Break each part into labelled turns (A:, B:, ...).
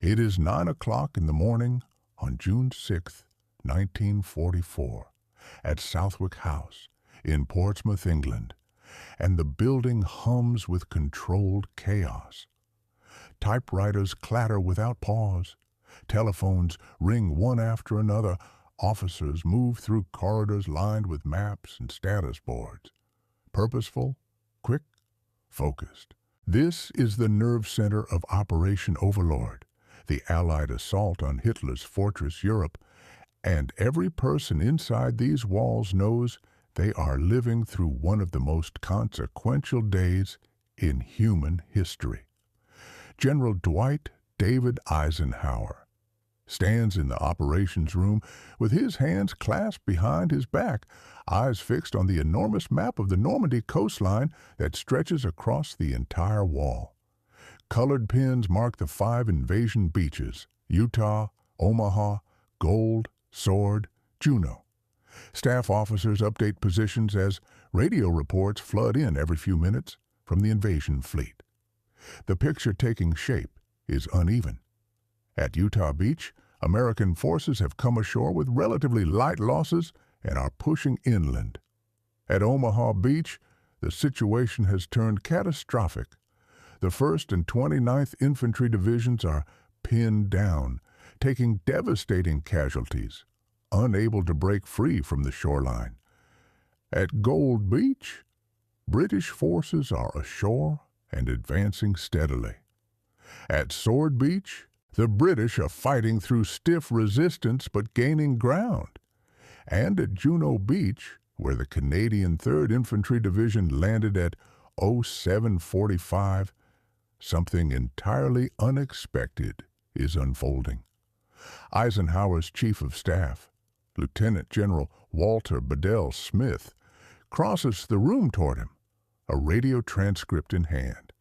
A: It is 9 o'clock in the morning on June 6, 1944, at Southwick House in Portsmouth, England, and the building hums with controlled chaos. Typewriters clatter without pause. Telephones ring one after another. Officers move through corridors lined with maps and status boards. Purposeful, quick, focused. This is the nerve center of Operation Overlord, the Allied assault on Hitler's fortress Europe, and every person inside these walls knows they are living through one of the most consequential days in human history. General Dwight David Eisenhower stands in the operations room with his hands clasped behind his back, eyes fixed on the enormous map of the Normandy coastline that stretches across the entire wall. Colored pins mark the 5 invasion beaches: Utah, Omaha, Gold, Sword, Juno. Staff officers update positions as radio reports flood in every few minutes from the invasion fleet. The picture taking shape is uneven. At Utah Beach, American forces have come ashore with relatively light losses and are pushing inland. At Omaha Beach, the situation has turned catastrophic. The 1st and 29th Infantry Divisions are pinned down, taking devastating casualties, unable to break free from the shoreline. At Gold Beach, British forces are ashore and advancing steadily. At Sword Beach, the British are fighting through stiff resistance but gaining ground. And at Juno Beach, where the Canadian 3rd Infantry Division landed at 07:45, something entirely unexpected is unfolding. Eisenhower's Chief of Staff, Lieutenant General Walter Bedell Smith, crosses the room toward him, a radio transcript in hand.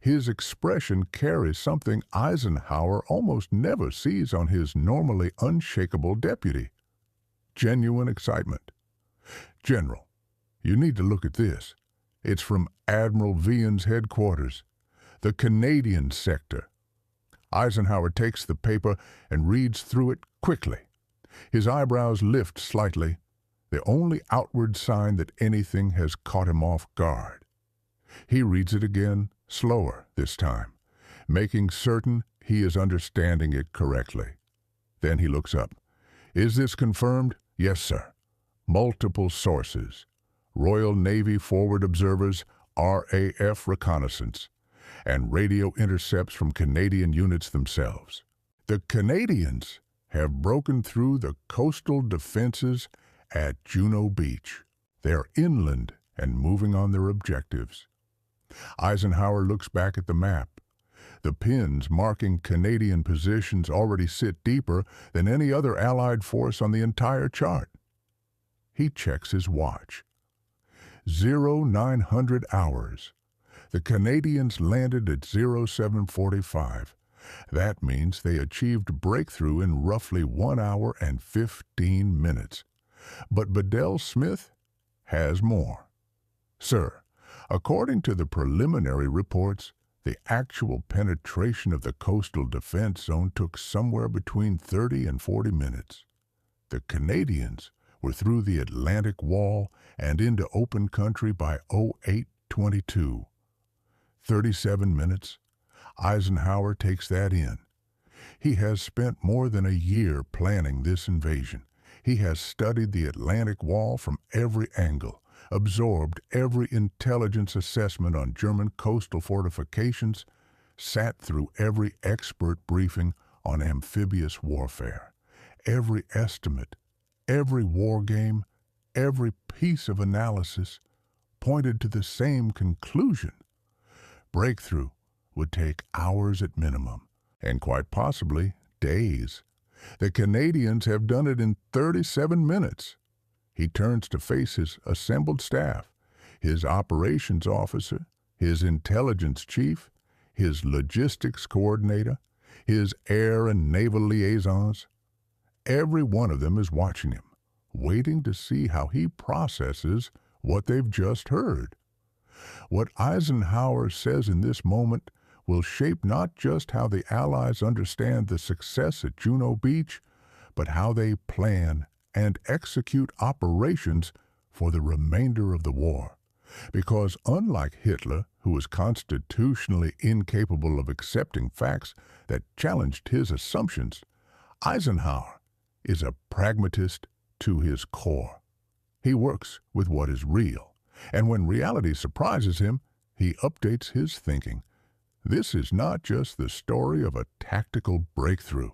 A: His expression carries something Eisenhower almost never sees on his normally unshakable deputy: genuine excitement. "General, you need to look at this. It's from Admiral Vian's headquarters, the Canadian sector." Eisenhower takes the paper and reads through it quickly. His eyebrows lift slightly, the only outward sign that anything has caught him off guard. He reads it again, slower this time, making certain he is understanding it correctly. Then he looks up. "Is this confirmed?" "Yes, sir. Multiple sources. Royal Navy forward observers, RAF reconnaissance, and radio intercepts from Canadian units themselves. The Canadians have broken through the coastal defenses at Juno Beach. They're inland and moving on their objectives." Eisenhower looks back at the map. The pins marking Canadian positions already sit deeper than any other Allied force on the entire chart. He checks his watch. 0900 hours. The Canadians landed at 0745. That means they achieved breakthrough in roughly 1 hour and 15 minutes. But Bedell Smith has more. "Sir, according to the preliminary reports, the actual penetration of the coastal defense zone took somewhere between 30 and 40 minutes. The Canadians were through the Atlantic Wall and into open country by 0822. 37 minutes. Eisenhower takes that in. He has spent more than a year planning this invasion. He has studied the Atlantic Wall from every angle, absorbed every intelligence assessment on German coastal fortifications, sat through every expert briefing on amphibious warfare. Every estimate, every war game, every piece of analysis pointed to the same conclusion. Breakthrough would take hours at minimum, and quite possibly days. The Canadians have done it in 37 minutes. He turns to face his assembled staff, his operations officer, his intelligence chief, his logistics coordinator, his air and naval liaisons. Every one of them is watching him, waiting to see how he processes what they've just heard. What Eisenhower says in this moment will shape not just how the Allies understand the success at Juno Beach, but how they plan and execute operations for the remainder of the war. Because unlike Hitler, who was constitutionally incapable of accepting facts that challenged his assumptions, Eisenhower is a pragmatist to his core. He works with what is real, and when reality surprises him, he updates his thinking. This is not just the story of a tactical breakthrough.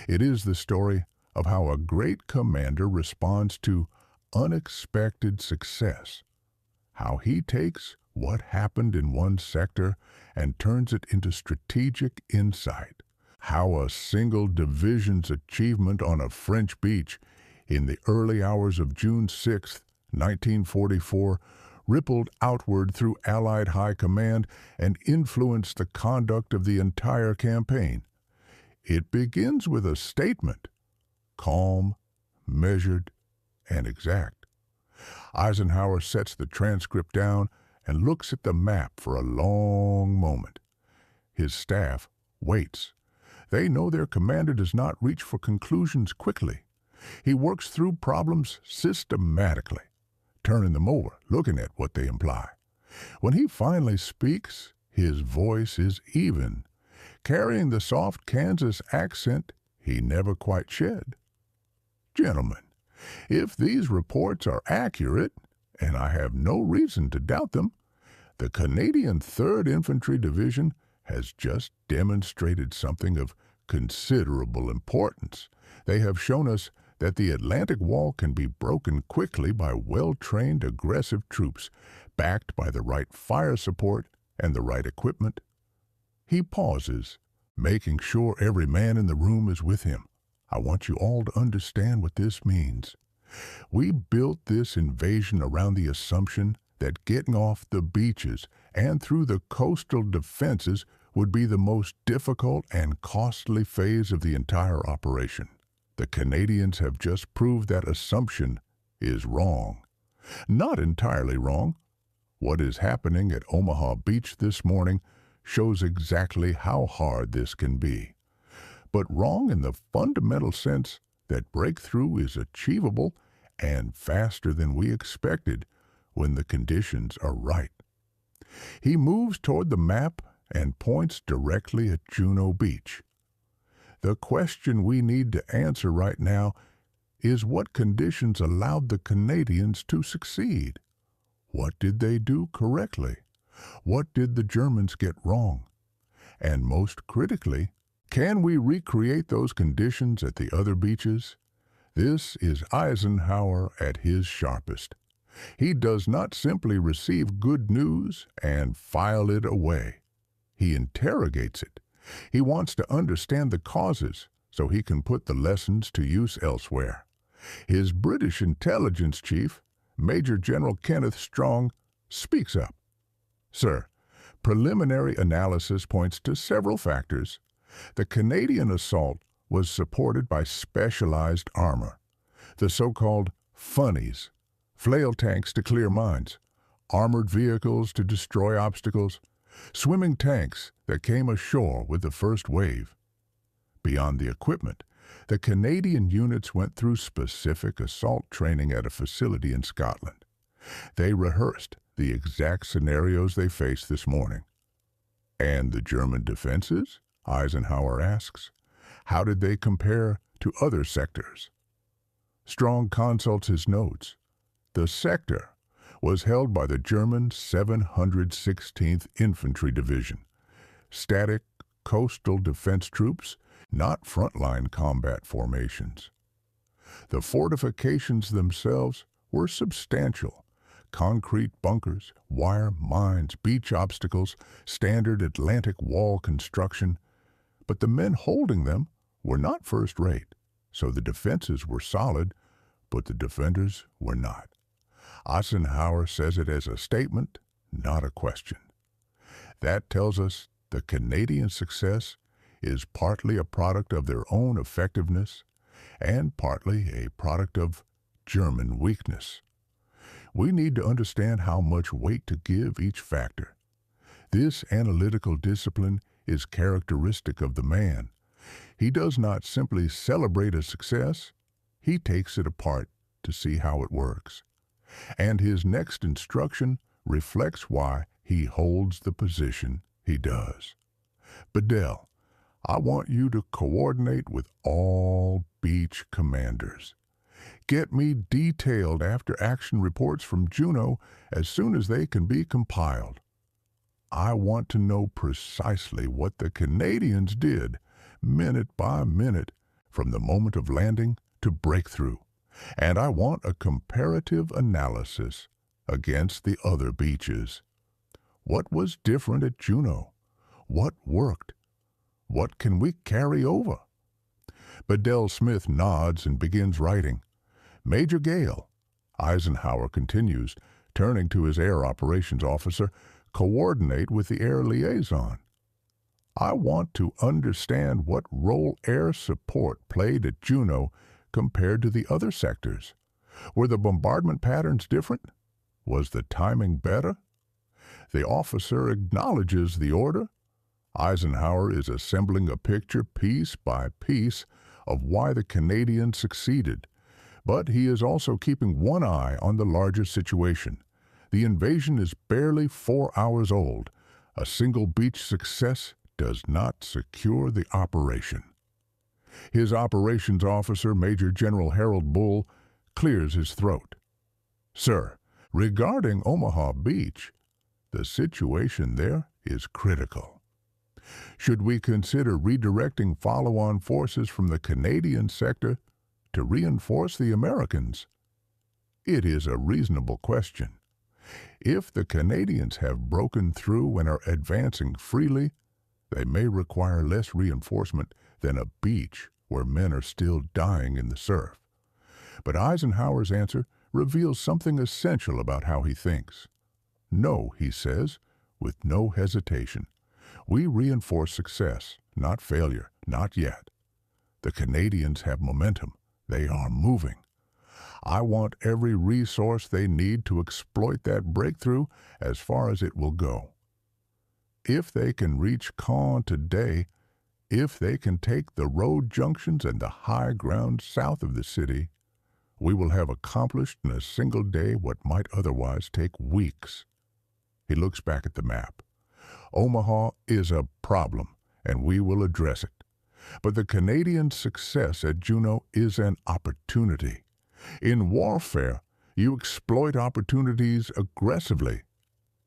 A: It is the story of how a great commander responds to unexpected success, how he takes what happened in one sector and turns it into strategic insight, how a single division's achievement on a French beach in the early hours of June 6, 1944, rippled outward through Allied high command and influenced the conduct of the entire campaign. It begins with a statement, calm, measured, and exact. Eisenhower sets the transcript down and looks at the map for a long moment. His staff waits. They know their commander does not reach for conclusions quickly. He works through problems systematically, turning them over, looking at what they imply. When he finally speaks, his voice is even, carrying the soft Kansas accent he never quite shed. Gentlemen, if these reports are accurate, and I have no reason to doubt them, the Canadian 3rd Infantry Division has just demonstrated something of considerable importance. They have shown us that the Atlantic Wall can be broken quickly by well-trained, aggressive troops, backed by the right fire support and the right equipment. He pauses, making sure every man in the room is with him. I want you all to understand what this means. We built this invasion around the assumption that getting off the beaches and through the coastal defenses would be the most difficult and costly phase of the entire operation. The Canadians have just proved that assumption is wrong. Not entirely wrong. What is happening at Omaha Beach this morning shows exactly how hard this can be. But wrong in the fundamental sense that breakthrough is achievable and faster than we expected when the conditions are right. He moves toward the map and points directly at Juno Beach. The question we need to answer right now is what conditions allowed the Canadians to succeed? What did they do correctly? What did the Germans get wrong? And most critically, can we recreate those conditions at the other beaches? This is Eisenhower at his sharpest. He does not simply receive good news and file it away. He interrogates it. He wants to understand the causes so he can put the lessons to use elsewhere. His British intelligence chief, Major General Kenneth Strong, speaks up. Sir, preliminary analysis points to several factors. The Canadian assault was supported by specialized armor, the so-called funnies, flail tanks to clear mines, armored vehicles to destroy obstacles, swimming tanks that came ashore with the first wave. Beyond the equipment, the Canadian units went through specific assault training at a facility in Scotland. They rehearsed the exact scenarios they faced this morning. And the German defenses? Eisenhower asks. How did they compare to other sectors? Strong consults his notes. The sector was held by the German 716th Infantry Division, static coastal defense troops, not frontline combat formations. The fortifications themselves were substantial: concrete bunkers, wire mines, beach obstacles, standard Atlantic Wall construction. But the men holding them were not first-rate, so the defenses were solid, but the defenders were not. Eisenhower says it as a statement, not a question. That tells us the Canadian success is partly a product of their own effectiveness and partly a product of German weakness. We need to understand how much weight to give each factor. This analytical discipline is characteristic of the man. He does not simply celebrate a success, he takes it apart to see how it works. And his next instruction reflects why he holds the position he does. Bedell, I want you to coordinate with all beach commanders. Get me detailed after-action reports from Juneau as soon as they can be compiled. I want to know precisely what the Canadians did, minute by minute, from the moment of landing to breakthrough. And I want a comparative analysis against the other beaches. What was different at Juneau? What worked? What can we carry over? Bedell Smith nods and begins writing. Major Gale, Eisenhower continues, turning to his air operations officer, coordinate with the air liaison. I want to understand what role air support played at Juneau compared to the other sectors. Were the bombardment patterns different? Was the timing better? The officer acknowledges the order. Eisenhower is assembling a picture piece by piece of why the Canadians succeeded, but he is also keeping one eye on the larger situation. The invasion is barely 4 hours old. A single beach success does not secure the operation. His operations officer, Major General Harold Bull, clears his throat. Sir, regarding Omaha Beach, the situation there is critical. Should we consider redirecting follow-on forces from the Canadian sector to reinforce the Americans? It is a reasonable question. If the Canadians have broken through and are advancing freely, they may require less reinforcement than a beach where men are still dying in the surf. But Eisenhower's answer reveals something essential about how he thinks. No, he says, with no hesitation. We reinforce success, not failure, not yet. The Canadians have momentum. They are moving. I want every resource they need to exploit that breakthrough as far as it will go. If they can reach Caen today, if they can take the road junctions and the high ground south of the city, we will have accomplished in a single day what might otherwise take weeks. He looks back at the map. Omaha is a problem, and we will address it. But the Canadian success at Juneau is an opportunity. In warfare, you exploit opportunities aggressively.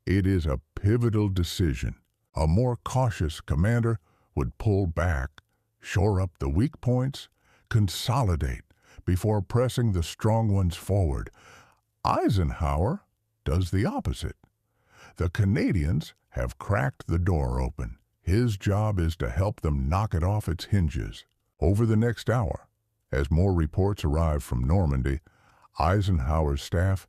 A: It is a pivotal decision. A more cautious commander would pull back, shore up the weak points, consolidate before pressing the strong ones forward. Eisenhower does the opposite. The Canadians have cracked the door open. His job is to help them knock it off its hinges. Over the next hour, as more reports arrive from Normandy, Eisenhower's staff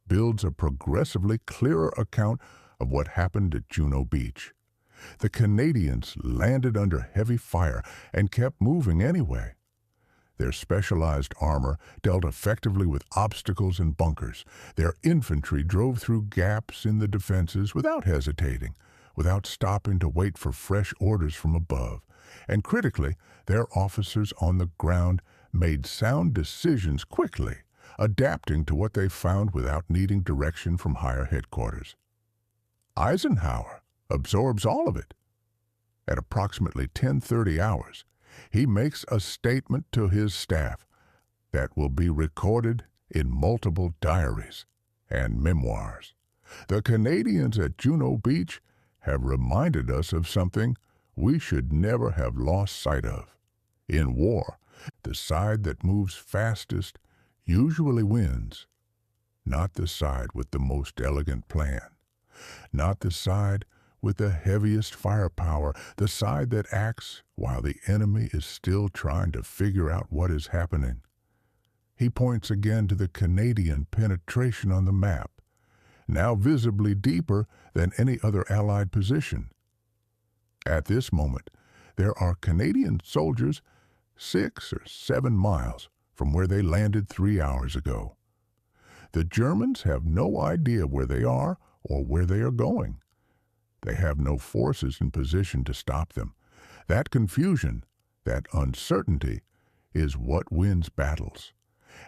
A: builds a progressively clearer account of what happened at Juneau Beach. The Canadians landed under heavy fire and kept moving anyway. Their specialized armor dealt effectively with obstacles and bunkers. Their infantry drove through gaps in the defenses without hesitating, without stopping to wait for fresh orders from above. And critically, their officers on the ground made sound decisions quickly, adapting to what they found without needing direction from higher headquarters. Eisenhower absorbs all of it. At approximately 10:30 hours, he makes a statement to his staff that will be recorded in multiple diaries and memoirs. The Canadians at Juneau Beach have reminded us of something we should never have lost sight of. In war, the side that moves fastest usually wins, not the side with the most elegant plan, not the side with the heaviest firepower, the side that acts while the enemy is still trying to figure out what is happening. He points again to the Canadian penetration on the map, now visibly deeper than any other Allied position. At this moment, there are Canadian soldiers 6 or 7 miles from where they landed 3 hours ago. The Germans have no idea where they are or where they are going. They have no forces in position to stop them. That confusion, that uncertainty, is what wins battles.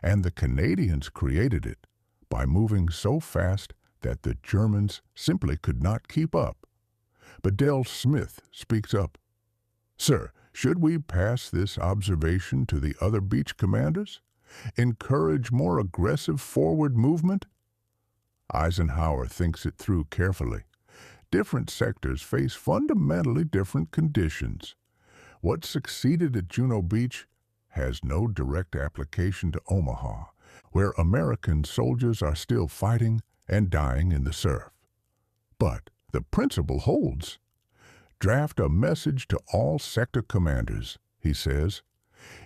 A: And the Canadians created it by moving so fast that the Germans simply could not keep up. Bedell Smith speaks up. "Sir, should we pass this observation to the other beach commanders? Encourage more aggressive forward movement?" Eisenhower thinks it through carefully. Different sectors face fundamentally different conditions. What succeeded at Juno Beach has no direct application to Omaha, where American soldiers are still fighting and dying in the surf. But the principle holds. Draft a message to all sector commanders, he says.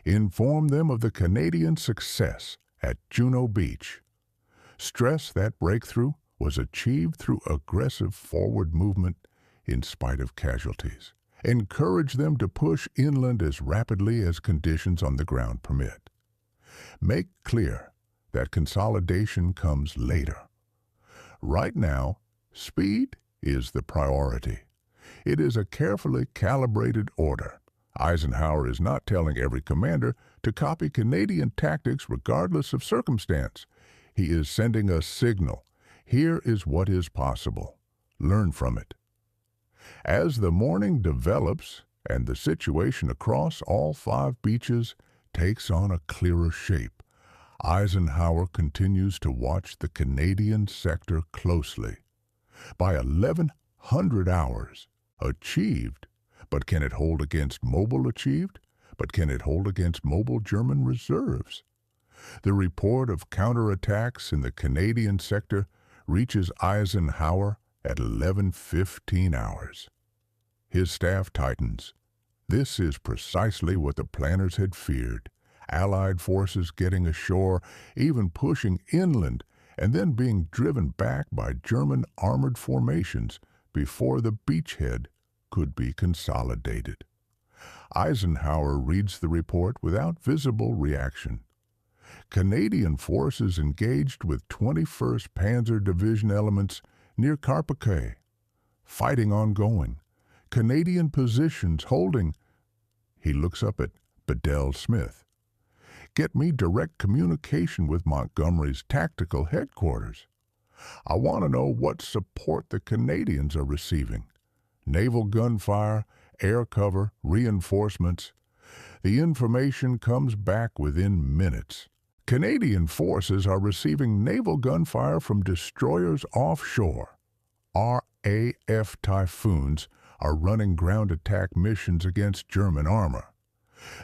A: Inform them of the Canadian success at Juno Beach. Stress that breakthrough was achieved through aggressive forward movement in spite of casualties. Encourage them to push inland as rapidly as conditions on the ground permit. Make clear that consolidation comes later. Right now, speed is the priority. It is a carefully calibrated order. Eisenhower is not telling every commander to copy Canadian tactics regardless of circumstance. He is sending a signal. Here is what is possible. Learn from it. As the morning develops and the situation across all 5 beaches takes on a clearer shape, Eisenhower continues to watch the Canadian sector closely. By 1100 hours, achieved, but can it hold against mobile achieved? But can it hold against mobile German reserves? The report of counterattacks in the Canadian sector reaches Eisenhower at 11:15 hours. His staff tightens. This is precisely what the planners had feared. Allied forces getting ashore, even pushing inland, and then being driven back by German armored formations before the beachhead could be consolidated. Eisenhower reads the report without visible reaction. Canadian forces engaged with 21st Panzer Division elements near Carpiquet. Fighting ongoing. Canadian positions holding. He looks up at Bedell Smith. Get me direct communication with Montgomery's tactical headquarters. I want to know what support the Canadians are receiving. Naval gunfire, air cover, reinforcements. The information comes back within minutes. Canadian forces are receiving naval gunfire from destroyers offshore. RAF Typhoons are running ground attack missions against German armor.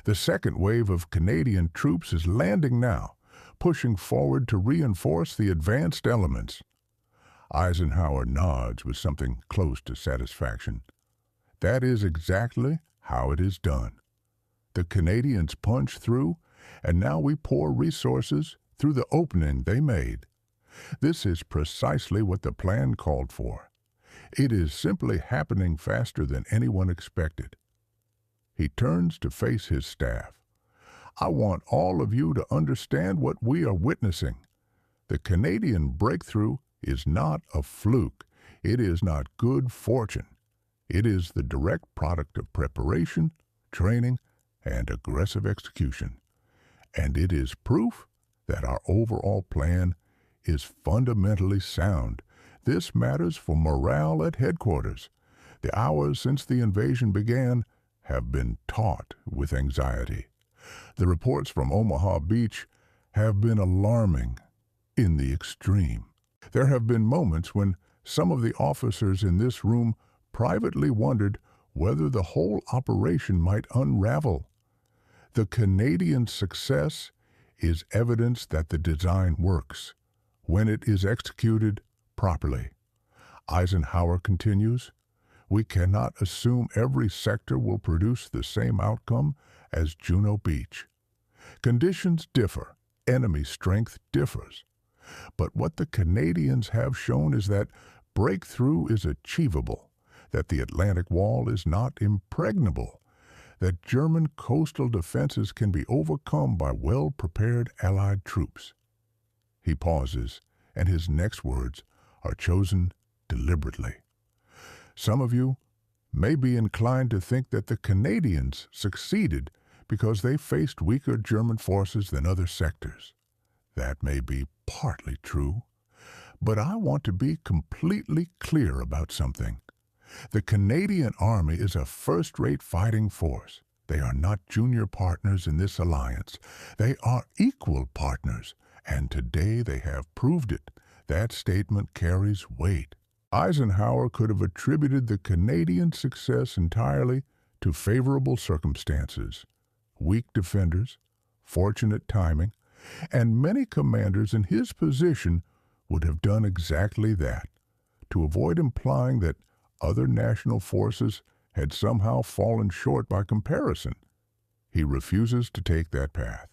A: The second wave of Canadian troops is landing now, pushing forward to reinforce the advanced elements. Eisenhower nods with something close to satisfaction. That is exactly how it is done. The Canadians punch through, and now we pour resources through the opening they made. This is precisely what the plan called for. It is simply happening faster than anyone expected. He turns to face his staff. I want all of you to understand what we are witnessing. The Canadian breakthrough is not a fluke. It is not good fortune. It is the direct product of preparation, training, and aggressive execution. And it is proof that our overall plan is fundamentally sound. This matters for morale at headquarters. The hours since the invasion began have been taut with anxiety. The reports from Omaha Beach have been alarming in the extreme. There have been moments when some of the officers in this room privately wondered whether the whole operation might unravel. The Canadian success is evidence that the design works when it is executed properly. Eisenhower continues, we cannot assume every sector will produce the same outcome as Juno Beach. Conditions differ, enemy strength differs. But what the Canadians have shown is that breakthrough is achievable, that the Atlantic Wall is not impregnable, that German coastal defenses can be overcome by well-prepared Allied troops. He pauses, and his next words are chosen deliberately. Some of you may be inclined to think that the Canadians succeeded because they faced weaker German forces than other sectors. That may be partly true, but I want to be completely clear about something. The Canadian Army is a first-rate fighting force. They are not junior partners in this alliance. They are equal partners, and today they have proved it. That statement carries weight. Eisenhower could have attributed the Canadian success entirely to favorable circumstances, weak defenders, fortunate timing, and many commanders in his position would have done exactly that. To avoid implying that other national forces had somehow fallen short by comparison, he refuses to take that path.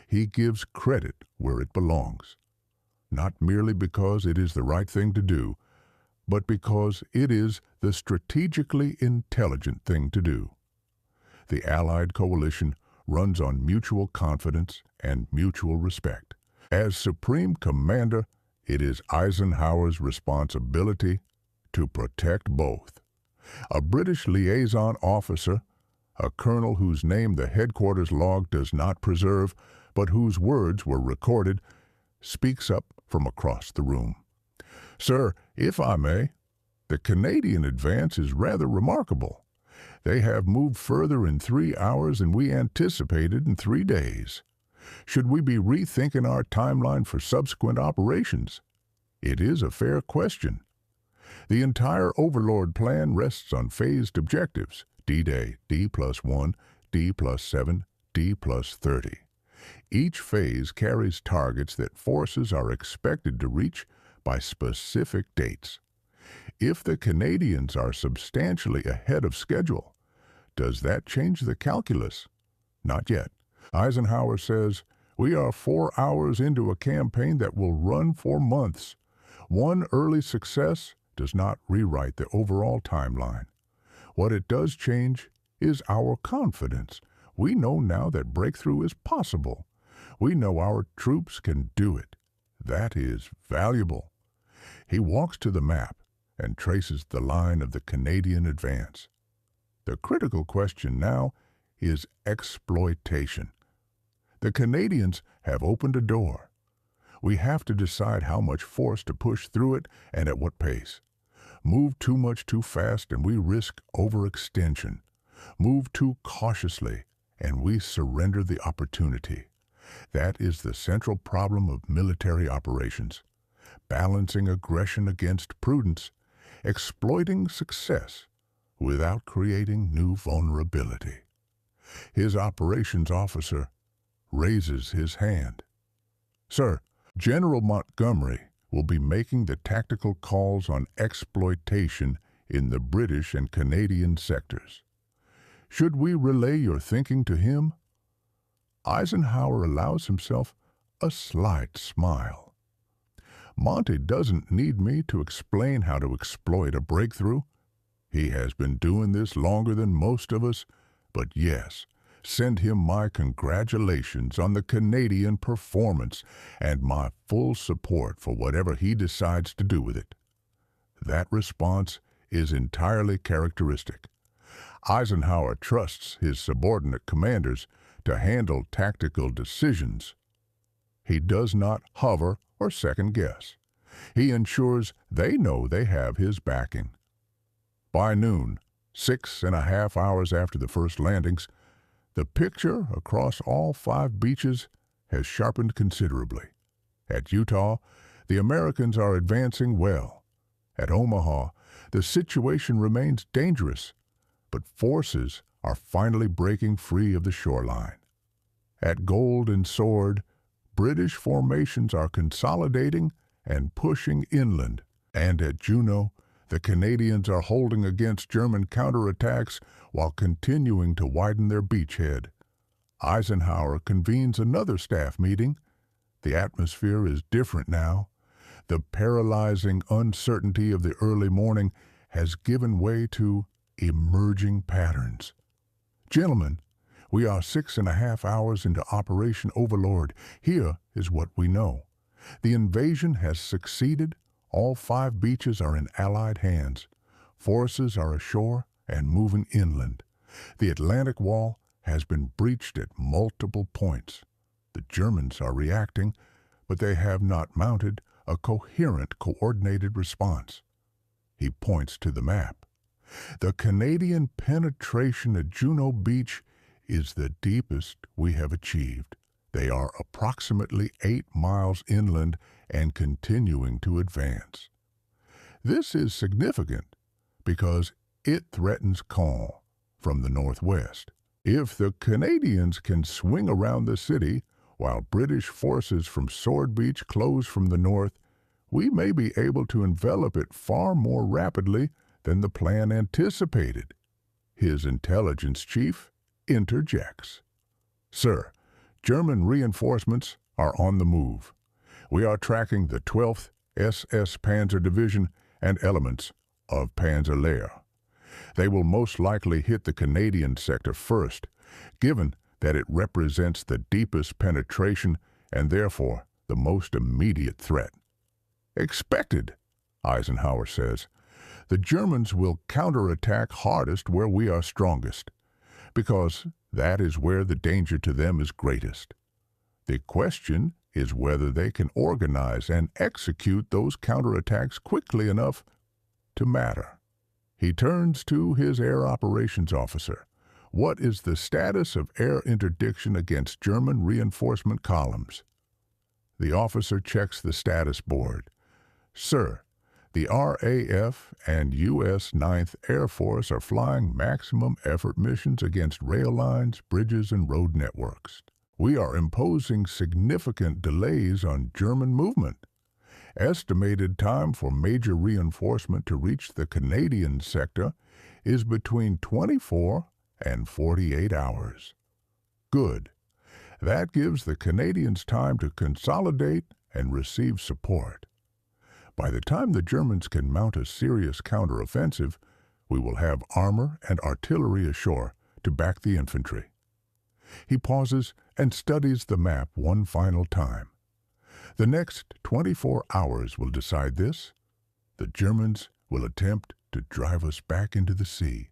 A: He gives credit where it belongs, not merely because it is the right thing to do, but because it is the strategically intelligent thing to do. The Allied coalition runs on mutual confidence and mutual respect. As Supreme Commander, it is Eisenhower's responsibility to protect both. A British liaison officer, a colonel whose name the headquarters log does not preserve, but whose words were recorded, speaks up from across the room. Sir, if I may, the Canadian advance is rather remarkable. They have moved further in 3 hours than we anticipated in 3 days. Should we be rethinking our timeline for subsequent operations? It is a fair question. The entire Overlord plan rests on phased objectives: D-Day, D+1, D+7, D+30. Each phase carries targets that forces are expected to reach by specific dates. If the Canadians are substantially ahead of schedule, does that change the calculus? Not yet. Eisenhower says, "We are 4 hours into a campaign that will run for months. One early success does not rewrite the overall timeline. What it does change is our confidence. We know now that breakthrough is possible. We know our troops can do it. That is valuable." He walks to the map and traces the line of the Canadian advance. The critical question now is exploitation. The Canadians have opened a door. We have to decide how much force to push through it and at what pace. Move too much too fast and we risk overextension. Move too cautiously and we surrender the opportunity. That is the central problem of military operations. Balancing aggression against prudence, exploiting success without creating new vulnerability. His operations officer raises his hand. Sir, General Montgomery will be making the tactical calls on exploitation in the British and Canadian sectors. Should we relay your thinking to him? Eisenhower allows himself a slight smile. Monty doesn't need me to explain how to exploit a breakthrough. He has been doing this longer than most of us, but yes, send him my congratulations on the Canadian performance and my full support for whatever he decides to do with it. That response is entirely characteristic. Eisenhower trusts his subordinate commanders to handle tactical decisions. He does not hover or second guess. He ensures they know they have his backing. By noon, 6.5 hours after the first landings, the picture across all 5 beaches has sharpened considerably. At Utah, the Americans are advancing well. At Omaha, the situation remains dangerous, but forces are finally breaking free of the shoreline. At Gold and Sword, British formations are consolidating and pushing inland, and at Juneau, the Canadians are holding against German counterattacks while continuing to widen their beachhead. Eisenhower convenes another staff meeting. The atmosphere is different now. The paralyzing uncertainty of the early morning has given way to emerging patterns. Gentlemen, we are 6.5 hours into Operation Overlord. Here is what we know. The invasion has succeeded. All 5 beaches are in Allied hands. Forces are ashore and moving inland. The Atlantic Wall has been breached at multiple points. The Germans are reacting, but they have not mounted a coherent, coordinated response. He points to the map. The Canadian penetration at Juno Beach is the deepest we have achieved. They are approximately 8 miles inland and continuing to advance. This is significant because it threatens Caen from the northwest. If the Canadians can swing around the city while British forces from Sword Beach close from the north, we may be able to envelop it far more rapidly than the plan anticipated. His intelligence chief interjects. Sir, German reinforcements are on the move. We are tracking the 12th SS Panzer Division and elements of Panzerlehr. They will most likely hit the Canadian sector first, given that it represents the deepest penetration and therefore the most immediate threat. Expected, Eisenhower says. The Germans will counterattack hardest where we are strongest, because that is where the danger to them is greatest. The question is whether they can organize and execute those counterattacks quickly enough to matter. He turns to his air operations officer. What is the status of air interdiction against German reinforcement columns? The officer checks the status board. Sir, the RAF and U.S. 9th Air Force are flying maximum effort missions against rail lines, bridges, and road networks. We are imposing significant delays on German movement. Estimated time for major reinforcement to reach the Canadian sector is between 24 and 48 hours. Good. That gives the Canadians time to consolidate and receive support. By the time the Germans can mount a serious counteroffensive, we will have armor and artillery ashore to back the infantry. He pauses and studies the map one final time. The next 24 hours will decide this. The Germans will attempt to drive us back into the sea.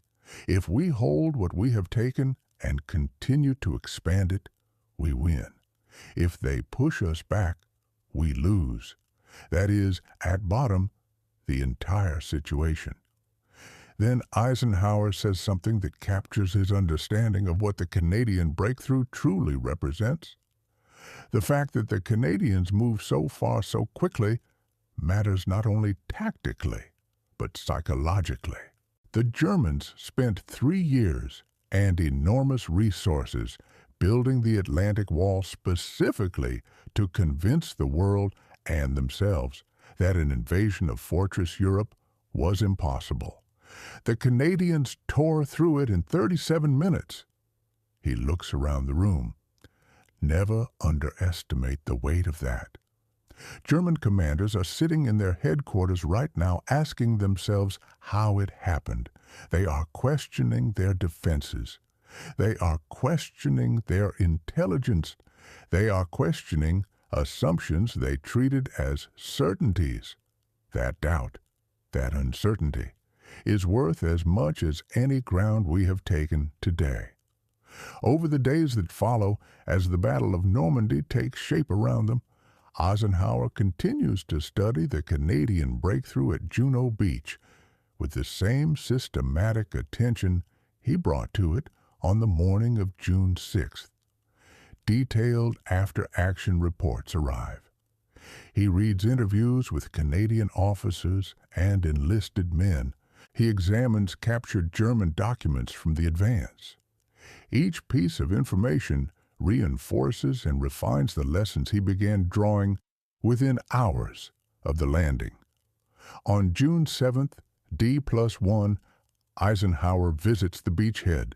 A: If we hold what we have taken and continue to expand it, we win. If they push us back, we lose. That is, at bottom, the entire situation. Then Eisenhower says something that captures his understanding of what the Canadian breakthrough truly represents. The fact that the Canadians move so far so quickly matters not only tactically, but psychologically. The Germans spent 3 years and enormous resources building the Atlantic Wall specifically to convince the world and themselves that an invasion of Fortress Europe was impossible. The Canadians tore through it in 37 minutes. He looks around the room. Never underestimate the weight of that. German commanders are sitting in their headquarters right now asking themselves how it happened. They are questioning their defenses. They are questioning their intelligence. They are questioning assumptions they treated as certainties. That doubt, that uncertainty, is worth as much as any ground we have taken today. Over the days that follow, as the Battle of Normandy takes shape around them, Eisenhower continues to study the Canadian breakthrough at Juno Beach with the same systematic attention he brought to it on the morning of June 6th. Detailed after-action reports arrive. He reads interviews with Canadian officers and enlisted men. He examines captured German documents from the advance. Each piece of information reinforces and refines the lessons he began drawing within hours of the landing. On June 7th, D+1, Eisenhower visits the beachhead.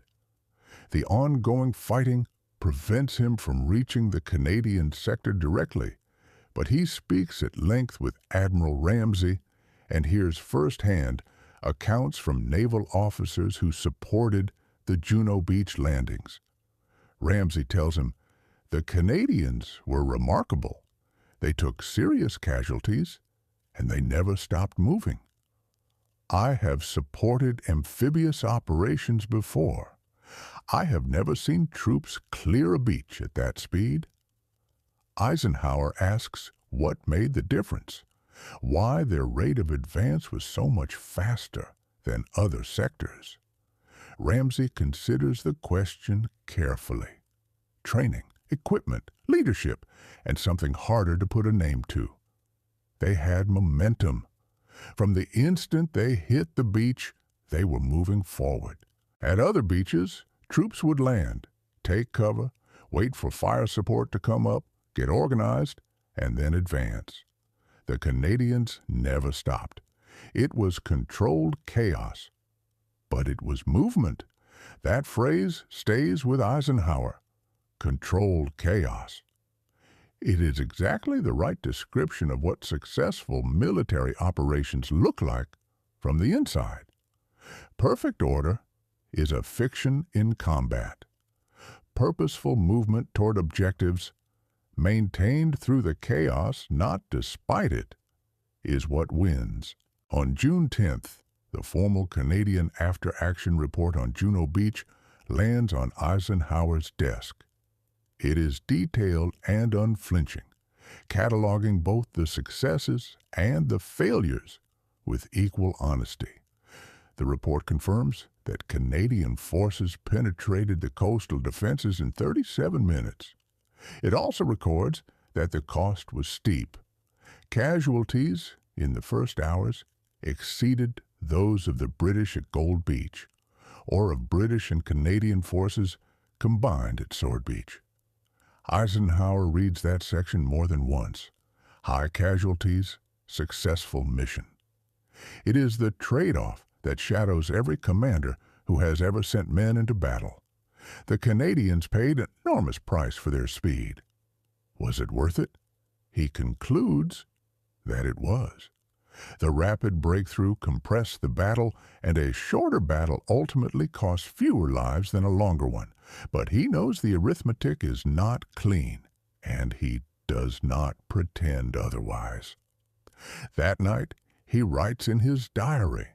A: The ongoing fighting prevents him from reaching the Canadian sector directly, but he speaks at length with Admiral Ramsey and hears firsthand accounts from naval officers who supported the Juno Beach landings. Ramsey tells him, the Canadians were remarkable. They took serious casualties, and they never stopped moving. I have supported amphibious operations before. I have never seen troops clear a beach at that speed. Eisenhower asks what made the difference, why their rate of advance was so much faster than other sectors. Ramsey considers the question carefully. Training, equipment, leadership, and something harder to put a name to. They had momentum. From the instant they hit the beach, they were moving forward. At other beaches, troops would land, take cover, wait for fire support to come up, get organized, and then advance. The Canadians never stopped. It was controlled chaos. But it was movement. That phrase stays with Eisenhower. Controlled chaos. It is exactly the right description of what successful military operations look like from the inside. Perfect order is a fiction in combat. Purposeful movement toward objectives, maintained through the chaos, not despite it, is what wins. On June 10th, the formal Canadian after-action report on Juno Beach lands on Eisenhower's desk. It is detailed and unflinching, cataloging both the successes and the failures with equal honesty. The report confirms that Canadian forces penetrated the coastal defenses in 37 minutes. It also records that the cost was steep. Casualties in the first hours exceeded those of the British at Gold Beach, or of British and Canadian forces combined at Sword Beach. Eisenhower reads that section more than once. High casualties, successful mission. It is the trade-off that shadows every commander who has ever sent men into battle. The Canadians paid an enormous price for their speed. Was it worth it? He concludes that it was. The rapid breakthrough compressed the battle, and a shorter battle ultimately cost fewer lives than a longer one. But he knows the arithmetic is not clean, and he does not pretend otherwise. That night, he writes in his diary,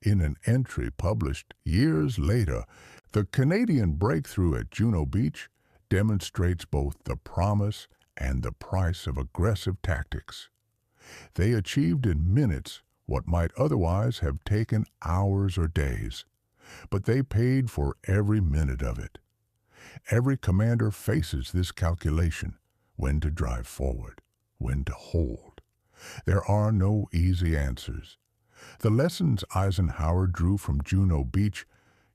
A: in an entry published years later, the Canadian breakthrough at Juno Beach demonstrates both the promise and the price of aggressive tactics. They achieved in minutes what might otherwise have taken hours or days, but they paid for every minute of it. Every commander faces this calculation: when to drive forward, when to hold. There are no easy answers. The lessons Eisenhower drew from Juno Beach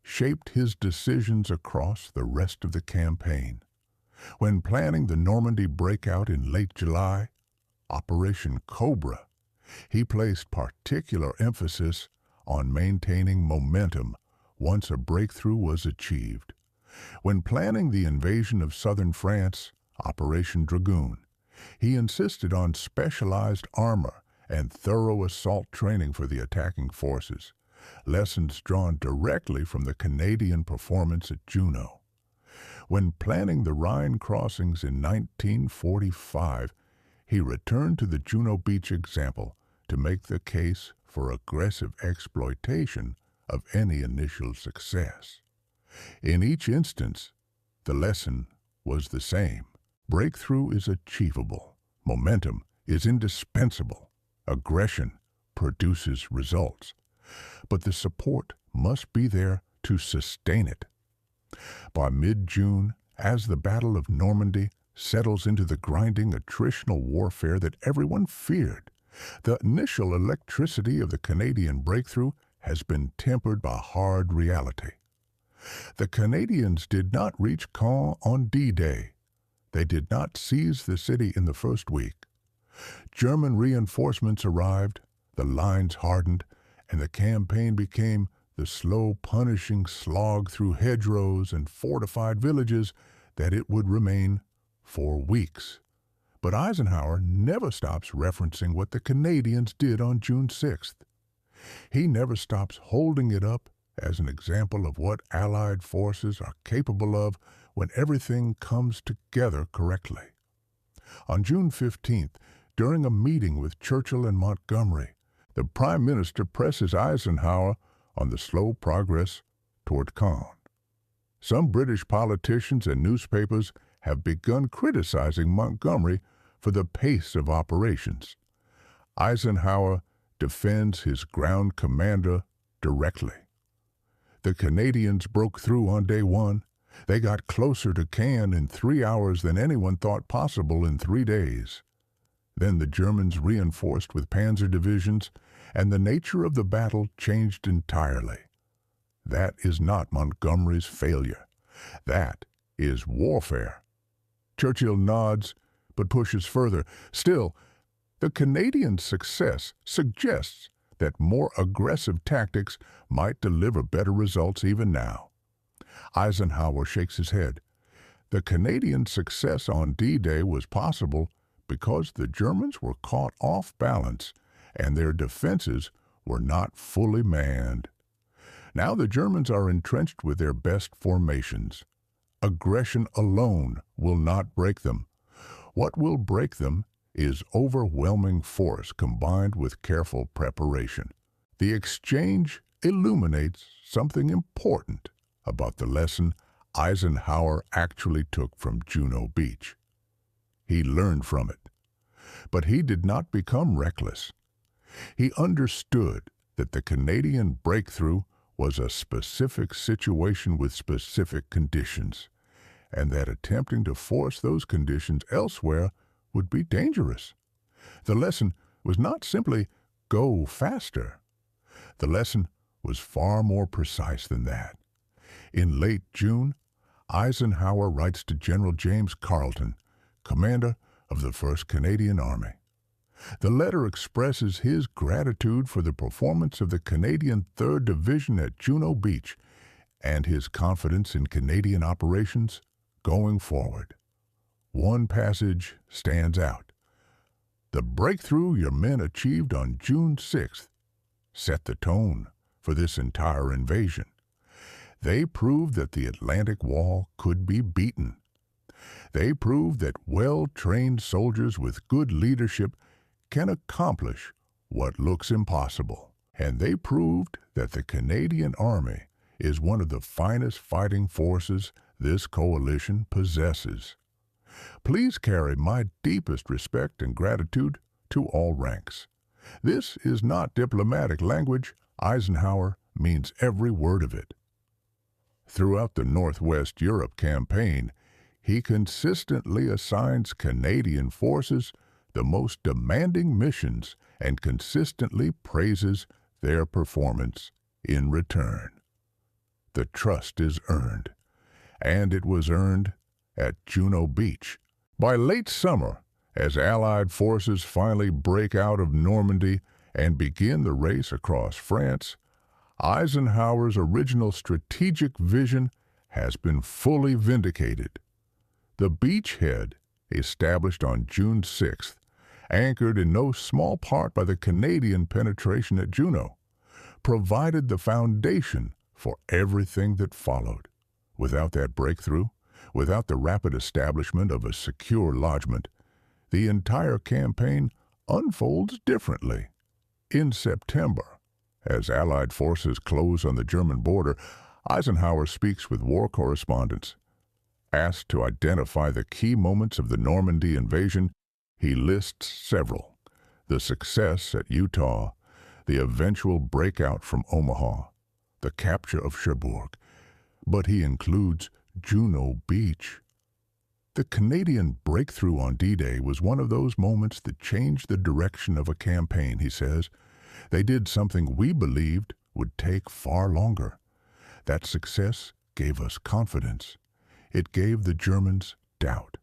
A: shaped his decisions across the rest of the campaign. When planning the Normandy breakout in late July, Operation Cobra, he placed particular emphasis on maintaining momentum once a breakthrough was achieved. When planning the invasion of southern France, Operation Dragoon, he insisted on specialized armor and thorough assault training for the attacking forces, lessons drawn directly from the Canadian performance at Juno. When planning the Rhine crossings in 1945, he returned to the Juno Beach example to make the case for aggressive exploitation of any initial success. In each instance, the lesson was the same. Breakthrough is achievable. Momentum is indispensable. Aggression produces results. But the support must be there to sustain it. By mid-June, as the Battle of Normandy settles into the grinding attritional warfare that everyone feared, the initial electricity of the Canadian breakthrough has been tempered by hard reality. The Canadians did not reach Caen on D-Day. They did not seize the city in the first week. German reinforcements arrived, the lines hardened, and the campaign became the slow, punishing slog through hedgerows and fortified villages that it would remain for weeks. But Eisenhower never stops referencing what the Canadians did on June 6th. He never stops holding it up as an example of what Allied forces are capable of when everything comes together correctly. On June 15th, during a meeting with Churchill and Montgomery, the Prime Minister presses Eisenhower on the slow progress toward Caen. Some British politicians and newspapers have begun criticizing Montgomery for the pace of operations. Eisenhower defends his ground commander directly. The Canadians broke through on day one. They got closer to Caen in 3 hours than anyone thought possible in 3 days. Then the Germans reinforced with panzer divisions, and the nature of the battle changed entirely. That is not Montgomery's failure. That is warfare. Churchill nods, but pushes further. Still, the Canadian success suggests that more aggressive tactics might deliver better results even now. Eisenhower shakes his head. The Canadian success on D-Day was possible because the Germans were caught off balance and their defenses were not fully manned. Now the Germans are entrenched with their best formations. Aggression alone will not break them. What will break them is overwhelming force combined with careful preparation. The exchange illuminates something important about the lesson Eisenhower actually took from Juno Beach. He learned from it. But he did not become reckless. He understood that the Canadian breakthrough was a specific situation with specific conditions, and that attempting to force those conditions elsewhere would be dangerous. The lesson was not simply go faster. The lesson was far more precise than that. In late June, Eisenhower writes to General James Carleton, commander of the 1st Canadian Army. The letter expresses his gratitude for the performance of the Canadian 3rd Division at Juno Beach and his confidence in Canadian operations going forward. One passage stands out. The breakthrough your men achieved on June 6th set the tone for this entire invasion. They proved that the Atlantic Wall could be beaten. They proved that well-trained soldiers with good leadership can accomplish what looks impossible. And they proved that the Canadian Army is one of the finest fighting forces this coalition possesses. Please carry my deepest respect and gratitude to all ranks. This is not diplomatic language. Eisenhower means every word of it. Throughout the Northwest Europe campaign, he consistently assigns Canadian forces the most demanding missions and consistently praises their performance in return. The trust is earned, and it was earned at Juno Beach. By late summer, as Allied forces finally break out of Normandy and begin the race across France, Eisenhower's original strategic vision has been fully vindicated. The beachhead, established on June 6th, anchored in no small part by the Canadian penetration at Juno, provided the foundation for everything that followed. Without that breakthrough, without the rapid establishment of a secure lodgment, the entire campaign unfolds differently. In September, as Allied forces close on the German border, Eisenhower speaks with war correspondents. Asked to identify the key moments of the Normandy invasion, he lists several: the success at Utah, the eventual breakout from Omaha, the capture of Cherbourg, but he includes Juno Beach. The Canadian breakthrough on D-Day was one of those moments that changed the direction of a campaign, he says. They did something we believed would take far longer. That success gave us confidence. It gave the Germans doubt.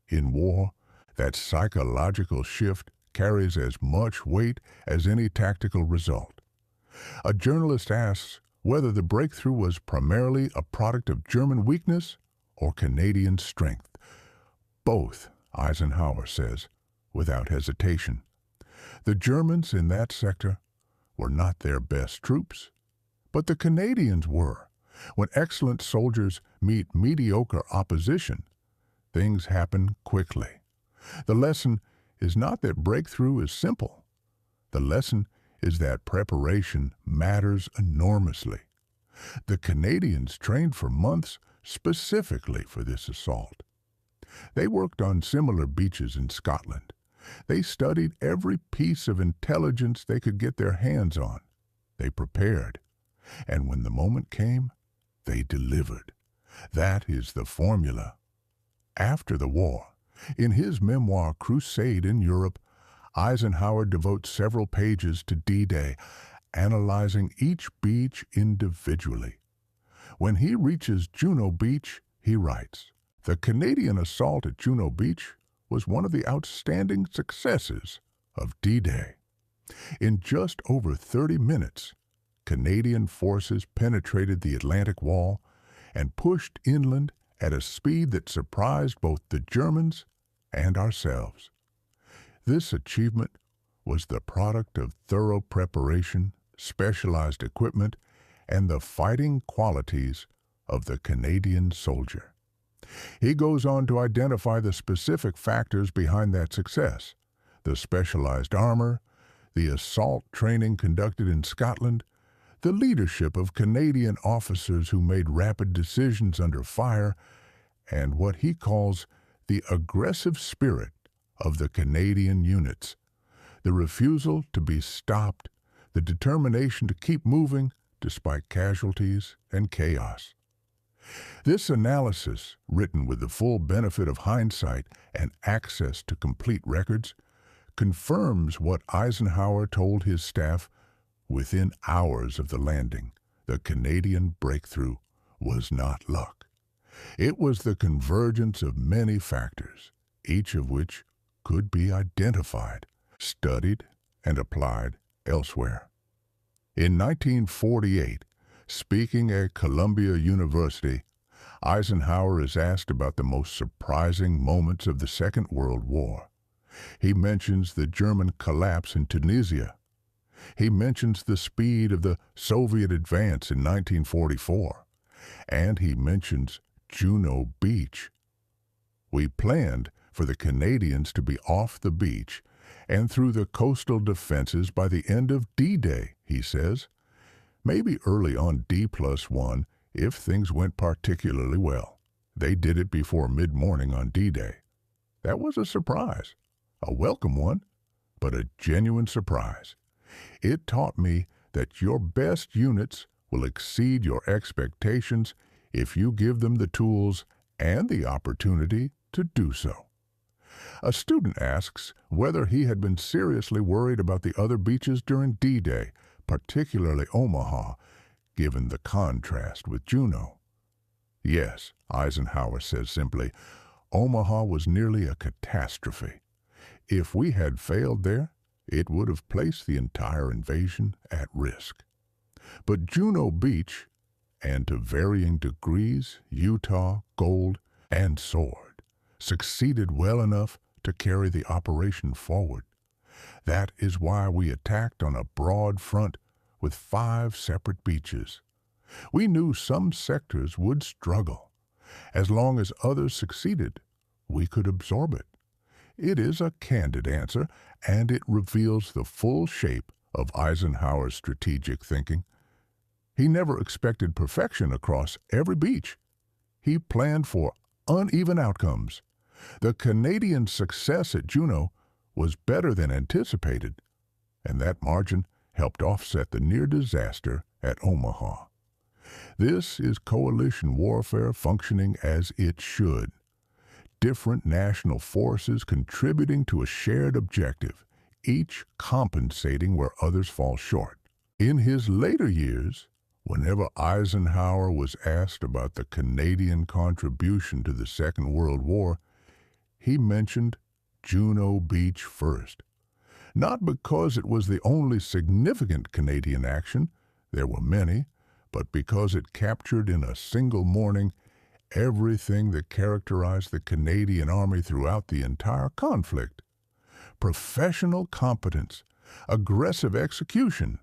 A: In war, that psychological shift carries as much weight as any tactical result. A journalist asks whether the breakthrough was primarily a product of German weakness or Canadian strength. Both, Eisenhower says, without hesitation. The Germans in that sector were not their best troops, but the Canadians were. When excellent soldiers meet mediocre opposition, things happen quickly. The lesson is not that breakthrough is simple. The lesson is that preparation matters enormously. The Canadians trained for months specifically for this assault. They worked on similar beaches in Scotland. They studied every piece of intelligence they could get their hands on. They prepared. And when the moment came, they delivered. That is the formula. After the war, in his memoir Crusade in Europe, Eisenhower devotes several pages to D-Day, analyzing each beach individually. When he reaches Juno Beach, he writes, "The Canadian assault at Juno Beach was one of the outstanding successes of D-Day. In just over 30 minutes, Canadian forces penetrated the Atlantic Wall and pushed inland at a speed that surprised both the Germans and ourselves. This achievement was the product of thorough preparation, specialized equipment, and the fighting qualities of the Canadian soldier." He goes on to identify the specific factors behind that success: the specialized armor, the assault training conducted in Scotland, the leadership of Canadian officers who made rapid decisions under fire, and what he calls the aggressive spirit of the Canadian units, the refusal to be stopped, the determination to keep moving despite casualties and chaos. This analysis, written with the full benefit of hindsight and access to complete records, confirms what Eisenhower told his staff within hours of the landing. The Canadian breakthrough was not luck. It was the convergence of many factors, each of which could be identified, studied, and applied elsewhere. In 1948, speaking at Columbia University, Eisenhower is asked about the most surprising moments of the Second World War. He mentions the German collapse in Tunisia. He mentions the speed of the Soviet advance in 1944. And he mentions Juno Beach. "We planned for the Canadians to be off the beach and through the coastal defenses by the end of D-Day," he says. "Maybe early on D+1 if things went particularly well. They did it before mid-morning on D-Day. That was a surprise, a welcome one, but a genuine surprise. It taught me that your best units will exceed your expectations if you give them the tools and the opportunity to do so." A student asks whether he had been seriously worried about the other beaches during D-Day, particularly Omaha, given the contrast with Juno. "Yes," Eisenhower says simply, "Omaha was nearly a catastrophe. If we had failed there, it would have placed the entire invasion at risk. But Juno Beach, and to varying degrees, Utah, Gold, and Sword, succeeded well enough to carry the operation forward. That is why we attacked on a broad front with 5 separate beaches. We knew some sectors would struggle. As long as others succeeded, we could absorb it." It is a candid answer, and it reveals the full shape of Eisenhower's strategic thinking. He never expected perfection across every beach. He planned for uneven outcomes. The Canadian success at Juno was better than anticipated, and that margin helped offset the near disaster at Omaha. This is coalition warfare functioning as it should. Different national forces contributing to a shared objective, each compensating where others fall short. In his later years, whenever Eisenhower was asked about the Canadian contribution to the Second World War, he mentioned Juno Beach first. Not because it was the only significant Canadian action, there were many, but because it captured in a single morning everything that characterized the Canadian Army throughout the entire conflict: professional competence, aggressive execution,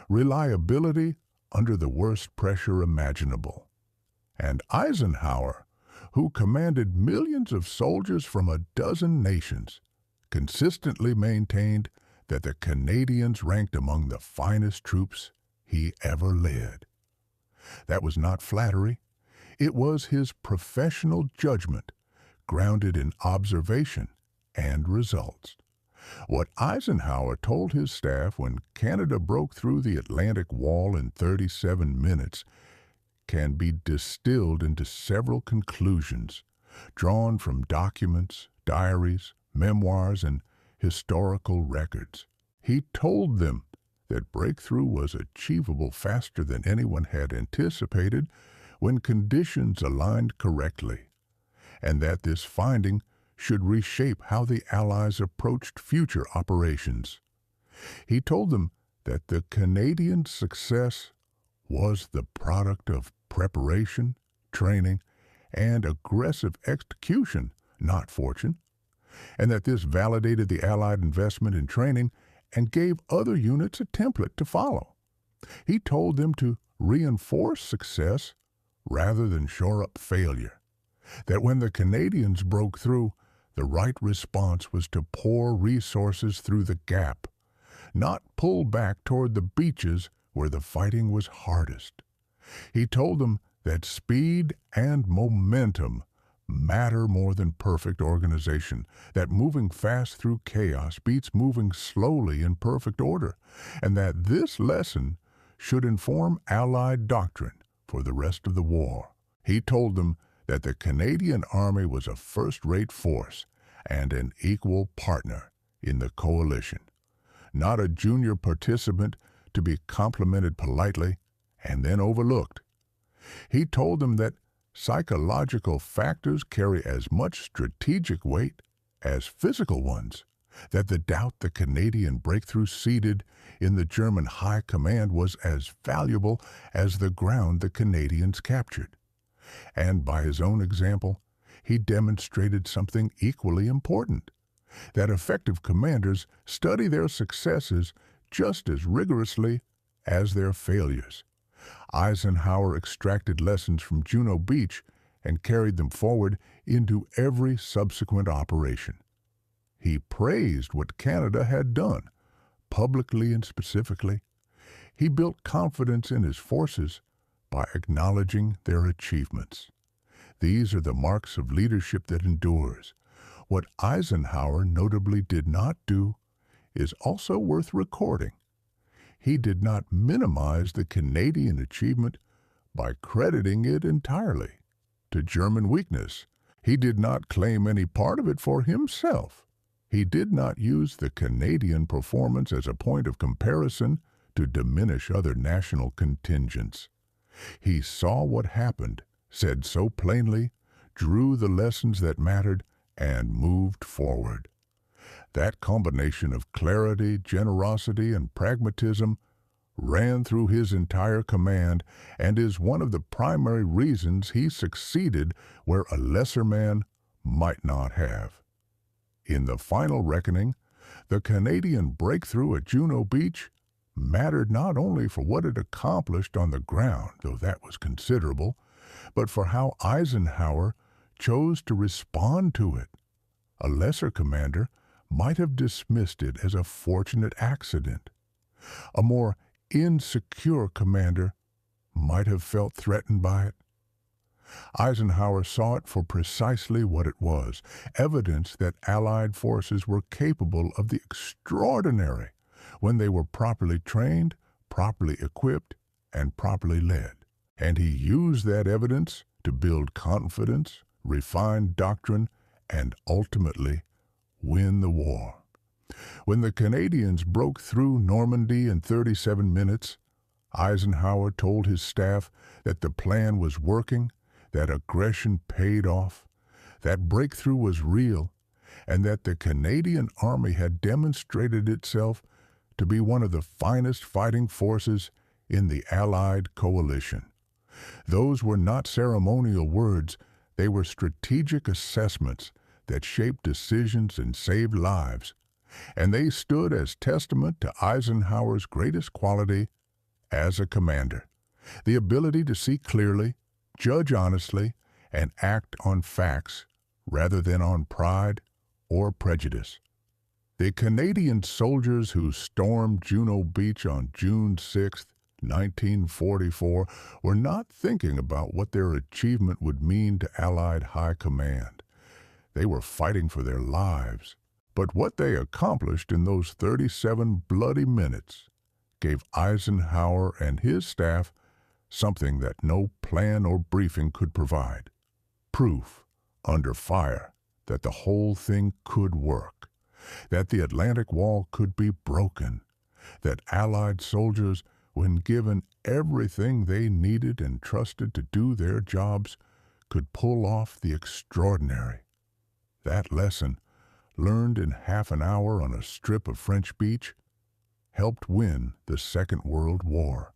A: reliability under the worst pressure imaginable. And Eisenhower, who commanded millions of soldiers from a dozen nations, consistently maintained that the Canadians ranked among the finest troops he ever led. That was not flattery. It was his professional judgment, grounded in observation and results. What Eisenhower told his staff when Canada broke through the Atlantic Wall in 37 minutes can be distilled into several conclusions, drawn from documents, diaries, memoirs, and historical records. He told them that breakthrough was achievable faster than anyone had anticipated when conditions aligned correctly, and that this finding should reshape how the Allies approached future operations. He told them that the Canadian success was the product of preparation, training, and aggressive execution, not fortune, and that this validated the Allied investment in training and gave other units a template to follow. He told them to reinforce success rather than shore up failure, that when the Canadians broke through, the right response was to pour resources through the gap, not pull back toward the beaches where the fighting was hardest. He told them that speed and momentum matter more than perfect organization, that moving fast through chaos beats moving slowly in perfect order, and that this lesson should inform Allied doctrine for the rest of the war. He told them that the Canadian Army was a first-rate force and an equal partner in the coalition, not a junior participant to be complimented politely and then overlooked. He told them that psychological factors carry as much strategic weight as physical ones, that the doubt the Canadian breakthrough seeded in the German high command was as valuable as the ground the Canadians captured. And by his own example, he demonstrated something equally important, that effective commanders study their successes just as rigorously as their failures. Eisenhower extracted lessons from Juno Beach and carried them forward into every subsequent operation. He praised what Canada had done, publicly and specifically. He built confidence in his forces by acknowledging their achievements. These are the marks of leadership that endures. What Eisenhower notably did not do is also worth recording. He did not minimize the Canadian achievement by crediting it entirely to German weakness. He did not claim any part of it for himself. He did not use the Canadian performance as a point of comparison to diminish other national contingents. He saw what happened, said so plainly, drew the lessons that mattered, and moved forward. That combination of clarity, generosity, and pragmatism ran through his entire command and is one of the primary reasons he succeeded where a lesser man might not have. In the final reckoning, the Canadian breakthrough at Juno Beach mattered not only for what it accomplished on the ground, though that was considerable, but for how Eisenhower chose to respond to it. A lesser commander might have dismissed it as a fortunate accident. A more insecure commander might have felt threatened by it. Eisenhower saw it for precisely what it was, evidence that Allied forces were capable of the extraordinary when they were properly trained, properly equipped, and properly led. And he used that evidence to build confidence, refine doctrine, and ultimately win the war. When the Canadians broke through Normandy in 37 minutes, Eisenhower told his staff that the plan was working, that aggression paid off, that breakthrough was real, and that the Canadian Army had demonstrated itself to be one of the finest fighting forces in the Allied coalition. Those were not ceremonial words, they were strategic assessments that shaped decisions and saved lives, and they stood as testament to Eisenhower's greatest quality as a commander, the ability to see clearly, judge honestly, and act on facts rather than on pride or prejudice. The Canadian soldiers who stormed Juno Beach on June 6, 1944, were not thinking about what their achievement would mean to Allied High Command. They were fighting for their lives. But what they accomplished in those 37 bloody minutes gave Eisenhower and his staff something that no plan or briefing could provide: proof, under fire, that the whole thing could work, that the Atlantic Wall could be broken, that Allied soldiers, when given everything they needed and trusted to do their jobs, could pull off the extraordinary. That lesson, learned in half an hour on a strip of French beach, helped win the Second World War.